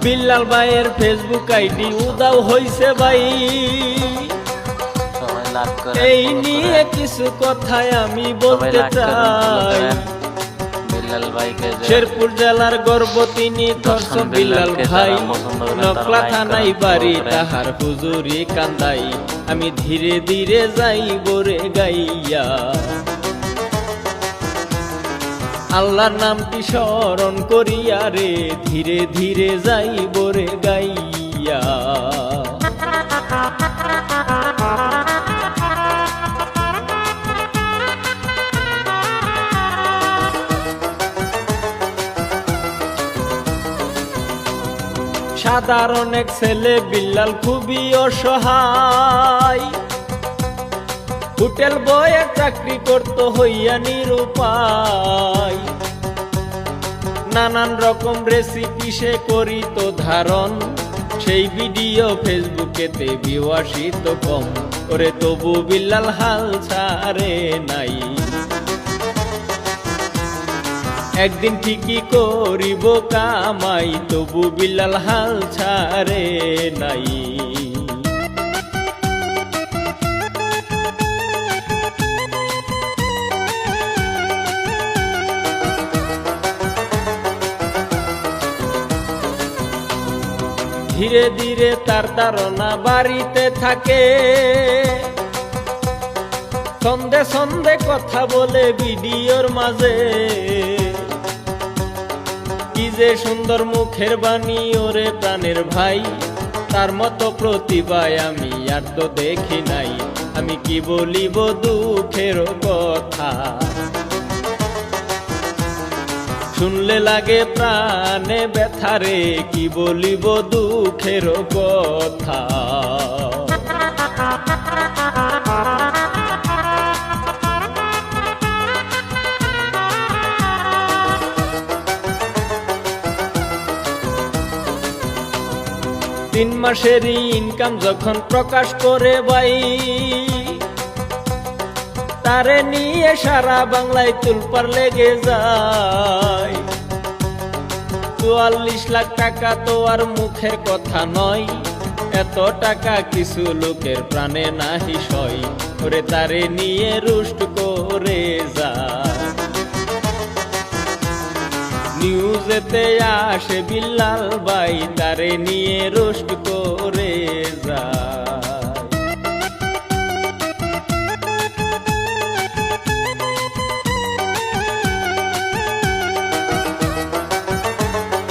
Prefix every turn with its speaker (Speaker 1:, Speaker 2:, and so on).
Speaker 1: বিল্লাল ভাইয়ের Facebook ID উদাও হইছে ভাই। এই নিয়ে কিছু কথাই আমি বলতে চাই। শেরপুর জেলার গর্ব তিনি দর্শন বিল্লাল ভাই। নকলা থানায় বাড়ি তাহার হুজুরি কান্দাই। আমি ধীরে ধীরে যাইব রে গাইয়া, আল্লাহর নামটি স্মরণ করিয়া রে ধীরে ধীরে যাইব রে গাইয়া। সাধারণ এক ছেলে বিল্লাল খুবই অসহায়। হোটেল বয়ে চাকরি করত হইয়া নিরুপায়। নানান রকম রেসিপি সে করিত ধারণ। সেই ভিডিও ফেসবুকেতে ভিউয়ার্সিত কম। ওরে তবু বিল্লাল হাল ছাড়ে নাই। একদিন ঠিকই করিব কামাই, তবু বিল্লাল হাল ছাড়ে নাই। ধীরে ধীরে তার ধারণা বাড়িতে থাকে। সন্ধে সন্ধে কথা বলে ভিডিওর মাঝে। কি যে সুন্দর মুখের বাণী ওরে প্রাণের ভাই। তার মতো প্রতিভায় আমি আর তো দেখি নাই। আমি কি বলিব দুঃখের কথা, শুনলে লাগে প্রাণে ব্যথারে। কি বলিব দুঃখের কথা। 3 মাসেরই ইনকাম যখন প্রকাশ করে ভাই। তারে নিয়ে সারা বাংলায় তুলপার লেগে যায়। 44 লাখ টাকা তো আর মুখের কথা নয়। এত টাকা কিছু লোকের প্রাণে নাহি সয়। ওরে তারে নিয়ে রুষ্ট করে যায়। নিউজেতে আসে বিল্লাল ভাই। তারে নিয়ে রুষ্ট করে যায়।